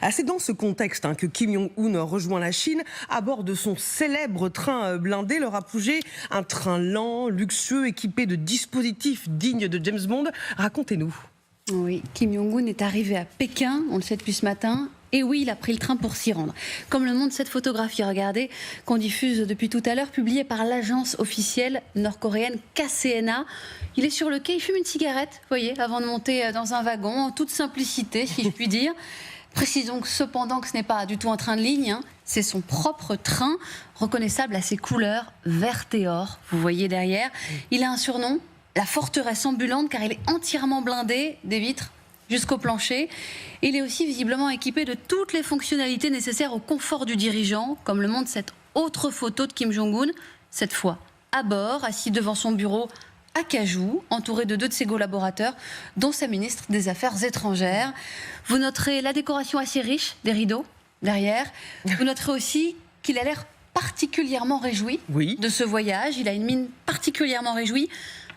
C'est dans ce contexte que Kim Jong-un rejoint la Chine à bord de son célèbre train blindé, leur apogée, un train lent, luxueux, équipé de dispositifs dignes de James Bond. Racontez-nous. Oui, Kim Jong-un est arrivé à Pékin, on le sait depuis ce matin. Et oui, il a pris le train pour s'y rendre. Comme le montre cette photographie, regardez, qu'on diffuse depuis tout à l'heure, publiée par l'agence officielle nord-coréenne KCNA. Il est sur le quai, il fume une cigarette, vous voyez, avant de monter dans un wagon, en toute simplicité, si je puis dire. Précisons cependant que ce n'est pas du tout un train de ligne, c'est son propre train, reconnaissable à ses couleurs verte et or, vous voyez derrière. Il a un surnom, la forteresse ambulante, car il est entièrement blindé, des vitres jusqu'au plancher. Il est aussi visiblement équipé de toutes les fonctionnalités nécessaires au confort du dirigeant, comme le montre cette autre photo de Kim Jong-un, cette fois à bord, assis devant son bureau à Cajou, entouré de 2 de ses collaborateurs, dont sa ministre des Affaires étrangères. Vous noterez la décoration assez riche des rideaux derrière. Vous noterez aussi qu'il a l'air particulièrement réjoui de ce voyage. Il a une mine particulièrement réjouie.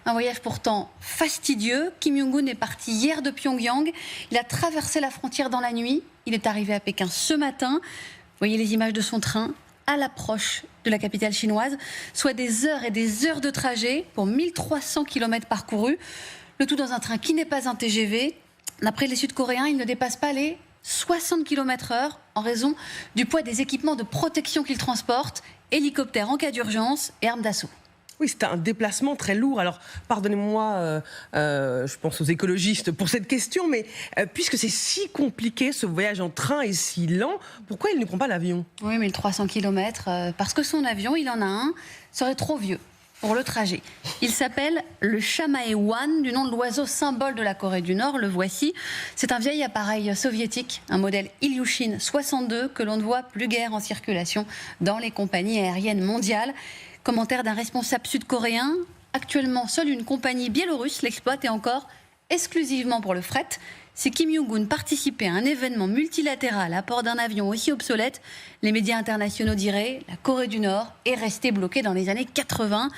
Un voyage pourtant fastidieux. Kim Jong-un est parti hier de Pyongyang. Il a traversé la frontière dans la nuit. Il est arrivé à Pékin ce matin. Vous voyez les images de son train à l'approche de la capitale chinoise, soit des heures et des heures de trajet pour 1300 km parcourus. Le tout dans un train qui n'est pas un TGV. D'après les Sud-Coréens, il ne dépasse pas les 60 km/h en raison du poids des équipements de protection qu'il transporte, hélicoptères en cas d'urgence et armes d'assaut. Oui, c'était un déplacement très lourd. Alors, pardonnez-moi, je pense aux écologistes pour cette question, mais puisque c'est si compliqué, ce voyage en train est si lent, pourquoi il ne prend pas l'avion? Oui, 1300 km, parce que son avion, il en a un, serait trop vieux pour le trajet. Il s'appelle le Chamae-1, du nom de l'oiseau symbole de la Corée du Nord, le voici. C'est un vieil appareil soviétique, un modèle Ilyushin 62, que l'on ne voit plus guère en circulation dans les compagnies aériennes mondiales. Commentaire d'un responsable sud-coréen. Actuellement, seule une compagnie biélorusse l'exploite et encore exclusivement pour le fret. Si Kim Jong-un participait à un événement multilatéral à bord d'un avion aussi obsolète, les médias internationaux diraient « la Corée du Nord est restée bloquée dans les années 80 ».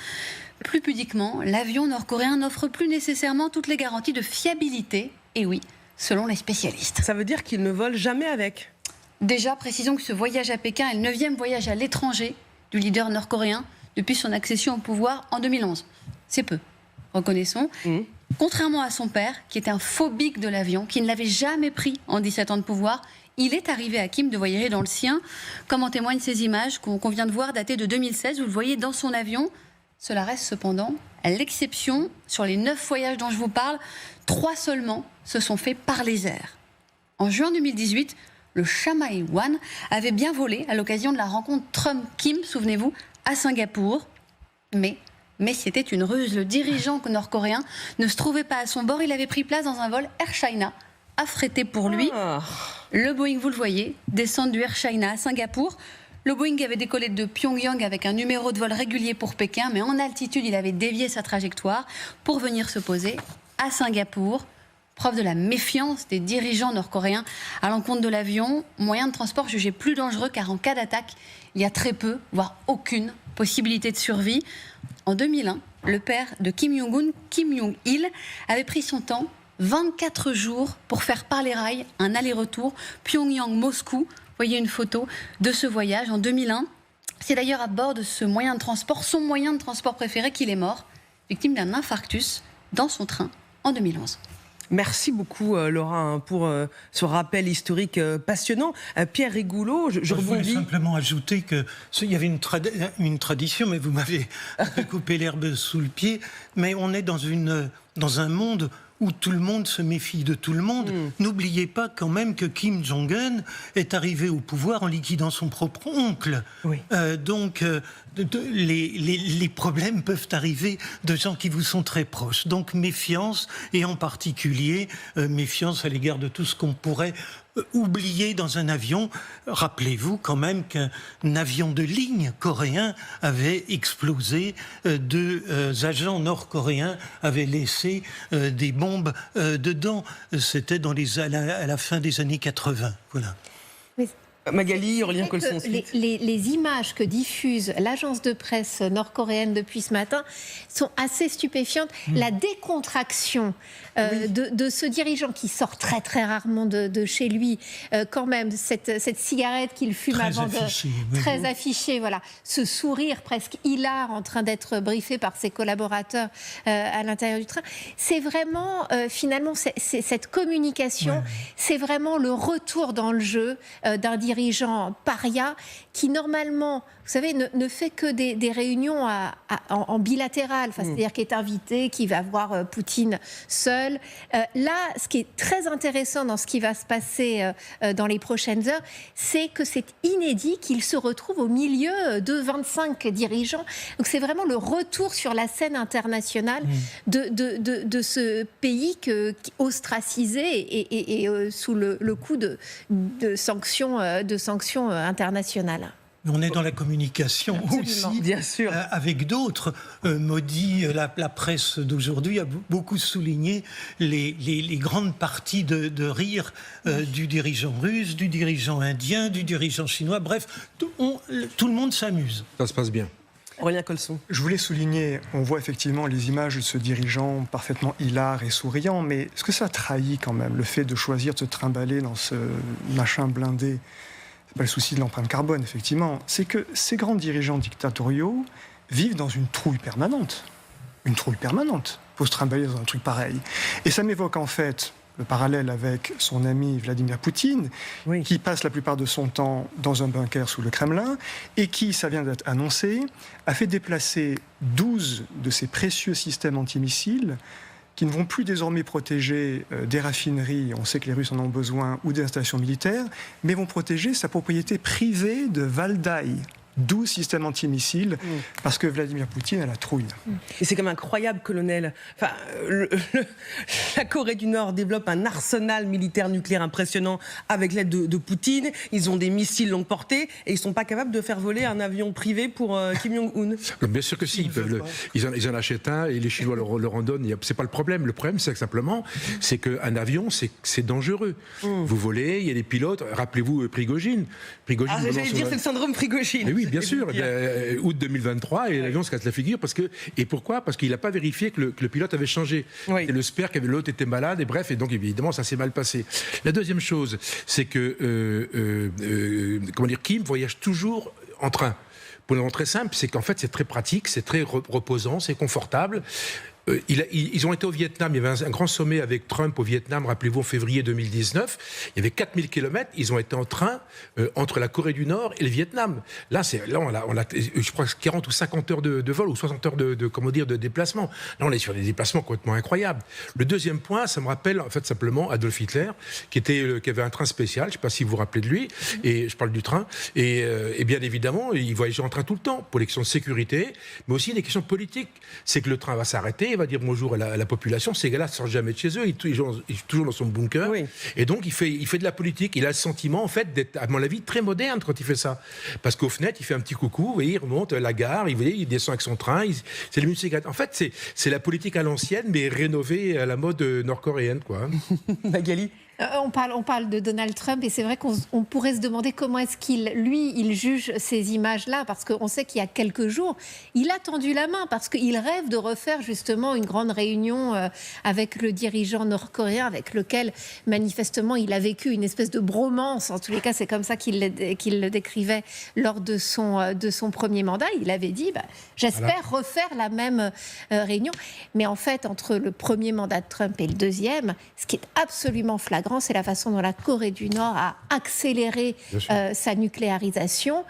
Plus pudiquement, l'avion nord-coréen n'offre plus nécessairement toutes les garanties de fiabilité. Et oui, selon les spécialistes. Ça veut dire qu'il ne vole jamais avec? Déjà, précisons que ce voyage à Pékin est le 9e voyage à l'étranger du leader nord-coréen depuis son accession au pouvoir en 2011. C'est peu, reconnaissons. Contrairement à son père, qui était un phobique de l'avion, qui ne l'avait jamais pris en 17 ans de pouvoir, il est arrivé à Kim de voyager dans le sien, comme en témoignent ces images qu'on vient de voir, datées de 2016. Vous le voyez dans son avion. Cela reste cependant l'exception. Sur les 9 voyages dont je vous parle, 3 seulement se sont faits par les airs. En juin 2018, le Chamae-1 avait bien volé à l'occasion de la rencontre Trump-Kim, souvenez-vous, à Singapour. Mais c'était une ruse. Le dirigeant nord-coréen ne se trouvait pas à son bord. Il avait pris place dans un vol Air China, affrété pour lui. Le Boeing, vous le voyez, descend du Air China à Singapour. Le Boeing avait décollé de Pyongyang avec un numéro de vol régulier pour Pékin, mais en altitude, il avait dévié sa trajectoire pour venir se poser à Singapour. Preuve de la méfiance des dirigeants nord-coréens à l'encontre de l'avion, moyen de transport jugé plus dangereux car en cas d'attaque, il y a très peu, voire aucune possibilité de survie. En 2001, le père de Kim Jong-un, Kim Jong-il, avait pris son temps, 24 jours, pour faire par les rails un aller-retour Pyongyang-Moscou. Vous voyez une photo de ce voyage en 2001. C'est d'ailleurs à bord de ce moyen de transport, son moyen de transport préféré, qu'il est mort, victime d'un infarctus dans son train en 2011. Merci beaucoup Laura pour ce rappel historique passionnant. Pierre Rigoulot, je rebondis. Je voulais simplement ajouter qu'il y avait une tradition, mais vous m'avez coupé l'herbe sous le pied, mais on est dans un monde où tout le monde se méfie de tout le monde. N'oubliez pas quand même que Kim Jong-un est arrivé au pouvoir en liquidant son propre oncle. Donc les problèmes peuvent arriver de gens qui vous sont très proches. Donc méfiance, et en particulier méfiance à l'égard de tout ce qu'on pourrait oublié dans un avion. Rappelez-vous quand même qu'un avion de ligne coréen avait explosé. 2 agents nord-coréens avaient laissé des bombes dedans. C'était à la fin des années 80. Voilà. Magali, Aurélien C'est Colson. que les images que diffuse l'agence de presse nord-coréenne depuis ce matin sont assez stupéfiantes. La décontraction de ce dirigeant qui sort très très rarement de chez lui, quand même, cette cigarette qu'il fume Très avant affiché, très affiché, voilà, ce sourire presque hilar en train d'être briefé par ses collaborateurs à l'intérieur du train, c'est vraiment finalement cette communication, c'est vraiment le retour dans le jeu d'un dirigeant paria qui normalement, vous savez, ne fait que des réunions en bilatéral, c'est-à-dire qui est invité, qui va voir Poutine seul. Là, ce qui est très intéressant dans ce qui va se passer dans les prochaines heures, c'est que c'est inédit qu'il se retrouve au milieu de 25 dirigeants. Donc c'est vraiment le retour sur la scène internationale de ce pays ostracisé et sous le coup de sanctions internationales. On est dans la communication Absolument. aussi, Bien sûr. Avec d'autres. Maudit, la presse d'aujourd'hui a beaucoup souligné les grandes parties de rire du dirigeant russe, du dirigeant indien, du dirigeant chinois. Bref, tout le monde s'amuse. Ça se passe bien. Aurélien Colson. Je voulais souligner, on voit effectivement les images de ce dirigeant parfaitement hilar et souriant, mais est-ce que ça trahit quand même le fait de choisir de se trimballer dans ce machin blindé? C'est pas le souci de l'empreinte carbone, effectivement. C'est que ces grands dirigeants dictatoriaux vivent dans une trouille permanente. Une trouille permanente. Il faut se trimballer dans un truc pareil. Et ça m'évoque en fait le parallèle avec son ami Vladimir Poutine, qui passe la plupart de son temps dans un bunker sous le Kremlin, et qui, ça vient d'être annoncé, a fait déplacer 12 de ses précieux systèmes antimissiles qui ne vont plus désormais protéger des raffineries, on sait que les Russes en ont besoin, ou des installations militaires, mais vont protéger sa propriété privée de Valdai. 12 systèmes antimissiles, parce que Vladimir Poutine a la trouille. Et c'est quand même incroyable, colonel. Enfin, la Corée du Nord développe un arsenal militaire nucléaire impressionnant avec l'aide de Poutine. Ils ont des missiles longue portée et ils ne sont pas capables de faire voler un avion privé pour Kim Jong-un. Bien sûr que si, ils en achètent un et les Chinois leur en donnent. C'est pas le problème. Le problème, c'est que simplement, c'est qu'un avion, c'est dangereux. Vous volez, il y a des pilotes. Rappelez-vous Prigojine. J'allais dire, c'est le syndrome Prigojine. Mais oui, bien sûr. Août 2023, et l'avion se casse la figure. Et pourquoi ? Parce qu'il n'a pas vérifié que le pilote avait changé. Et le spare, l'autre était malade, et bref, et donc évidemment, ça s'est mal passé. La deuxième chose, c'est que Kim voyage toujours en train. Pour une raison très simple, c'est qu'en fait, c'est très pratique, c'est très reposant, c'est confortable. Ils ont été au Vietnam, il y avait un grand sommet avec Trump au Vietnam, rappelez-vous, en février 2019. Il y avait 4000 km, ils ont été en train entre la Corée du Nord et le Vietnam. Là, on a je crois, 40 ou 50 heures de vol, ou 60 heures de déplacement. Là, on est sur des déplacements complètement incroyables. Le deuxième point, ça me rappelle en fait simplement Adolf Hitler, qui avait un train spécial, je ne sais pas si vous vous rappelez de lui, et je parle du train, et bien évidemment, il voyageait en train tout le temps, pour les questions de sécurité, mais aussi des questions politiques. C'est que le train va s'arrêter, il va dire bonjour à la population, ces gars-là ne sortent jamais de chez eux, il est toujours dans son bunker, et donc il fait de la politique. Il a le sentiment, en fait, d'être, à mon avis, très moderne quand il fait ça. Parce qu'aux fenêtres, il fait un petit coucou, vous voyez, il remonte à la gare, il descend avec son train, c'est le musique. En fait, c'est la politique à l'ancienne, mais rénovée à la mode nord-coréenne, quoi. Magali. On parle de Donald Trump, et c'est vrai qu'on pourrait se demander comment est-ce qu'il juge ces images-là, parce qu'on sait qu'il y a quelques jours, il a tendu la main, parce qu'il rêve de refaire justement une grande réunion avec le dirigeant nord-coréen, avec lequel manifestement il a vécu une espèce de bromance. En tous les cas, c'est comme ça qu'il le décrivait lors de son premier mandat. Il avait dit, j'espère refaire la même réunion. Mais en fait, entre le premier mandat de Trump et le deuxième, ce qui est absolument flagrant, c'est la façon dont la Corée du Nord a accéléré sa nucléarisation,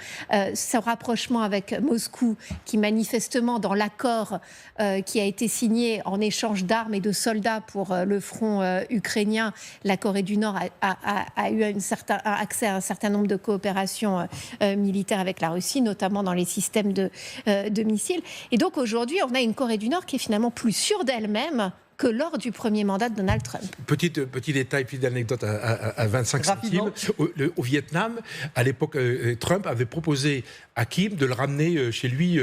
son rapprochement avec Moscou, qui manifestement, dans l'accord qui a été signé en échange d'armes et de soldats pour le front ukrainien, la Corée du Nord a eu accès à un certain nombre de coopérations militaires avec la Russie, notamment dans les systèmes de missiles. Et donc aujourd'hui, on a une Corée du Nord qui est finalement plus sûre d'elle-même que lors du premier mandat de Donald Trump. Petit détail, petite anecdote à 25 Rapidement. centimes. Au Vietnam, à l'époque, Trump avait proposé à Kim de le ramener chez lui,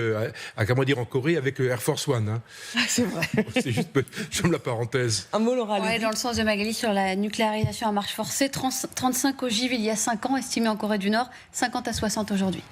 en Corée, avec Air Force One. Hein. Ah, c'est vrai. C'est juste, j'aime la parenthèse. Un mot, Laura. Ouais, dans le sens de Magali sur la nucléarisation à marche forcée, 35 ogives il y a 5 ans, estimé en Corée du Nord, 50 à 60 aujourd'hui.